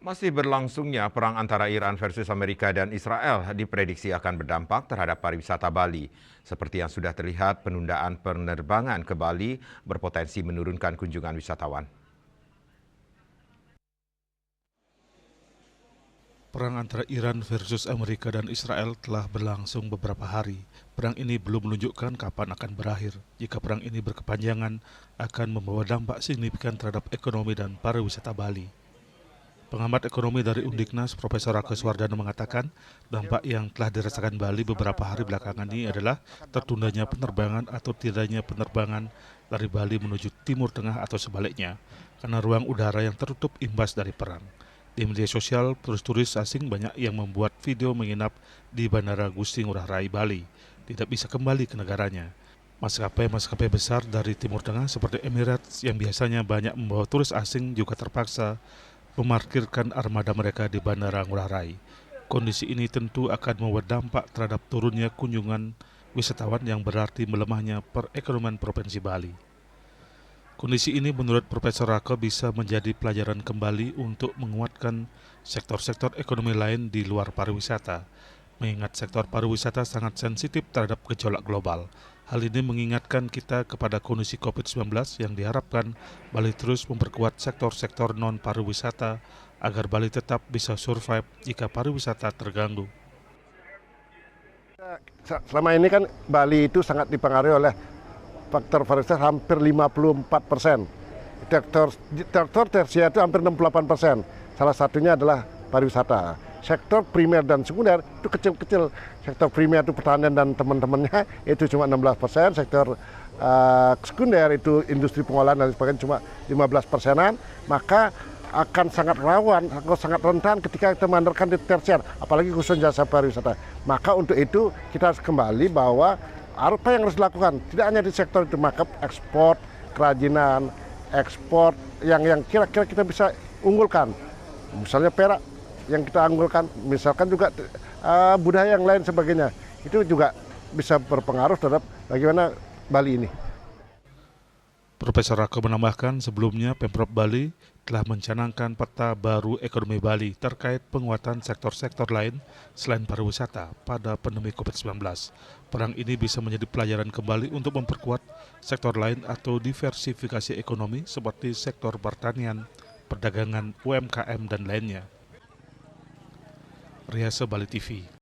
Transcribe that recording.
Masih berlangsungnya perang antara Iran versus Amerika dan Israel diprediksi akan berdampak terhadap pariwisata Bali. Seperti yang sudah terlihat, penundaan penerbangan ke Bali berpotensi menurunkan kunjungan wisatawan. Perang antara Iran versus Amerika dan Israel telah berlangsung beberapa hari. Perang ini belum menunjukkan kapan akan berakhir. Jika perang ini berkepanjangan, akan membawa dampak signifikan terhadap ekonomi dan pariwisata Bali. Pengamat ekonomi dari Undiknas, Profesor Rake Suwardana mengatakan, dampak yang telah dirasakan Bali beberapa hari belakangan ini adalah tertundanya penerbangan atau tidaknya penerbangan dari Bali menuju Timur Tengah atau sebaliknya, karena ruang udara yang tertutup imbas dari perang. Di media sosial, turis-turis asing banyak yang membuat video menginap di Bandara Gusti Ngurah Rai, Bali, tidak bisa kembali ke negaranya. Maskapai-maskapai besar dari Timur Tengah seperti Emirates yang biasanya banyak membawa turis asing juga terpaksa memarkirkan armada mereka di Bandara Ngurah Rai. Kondisi ini tentu akan membuat dampak terhadap turunnya kunjungan wisatawan yang berarti melemahnya perekonomian Provinsi Bali. Kondisi ini menurut Profesor Rake bisa menjadi pelajaran kembali untuk menguatkan sektor-sektor ekonomi lain di luar pariwisata, mengingat sektor pariwisata sangat sensitif terhadap gejolak global. Hal ini mengingatkan kita kepada kondisi COVID-19 yang diharapkan Bali terus memperkuat sektor-sektor non-pariwisata agar Bali tetap bisa survive jika pariwisata terganggu. Selama ini kan Bali itu sangat dipengaruhi oleh faktor pariwisata hampir 54%. Sektor tersier itu hampir 68%. Salah satunya adalah pariwisata. Sektor primer dan sekunder itu kecil-kecil. Sektor primer itu pertanian dan teman-temannya itu cuma 16%. Sektor sekunder itu industri pengolahan dan sebagainya cuma 15%-an. Maka akan sangat rawan, sangat rentan ketika kita mengandalkan di tersier, apalagi khususnya jasa pariwisata. Maka untuk itu kita harus kembali bahwa apa yang harus dilakukan tidak hanya di sektor itu, maka ekspor kerajinan, ekspor yang kira-kira kita bisa unggulkan, misalnya perak yang kita unggulkan, misalkan juga budaya yang lain sebagainya, itu juga bisa berpengaruh terhadap bagaimana Bali ini. Profesor Rake menambahkan sebelumnya Pemprov Bali telah mencanangkan peta baru ekonomi Bali terkait penguatan sektor-sektor lain selain pariwisata pada pandemi COVID-19. Perang ini bisa menjadi pelajaran kembali untuk memperkuat sektor lain atau diversifikasi ekonomi seperti sektor pertanian, perdagangan, UMKM, dan lainnya. Riasa Bali TV.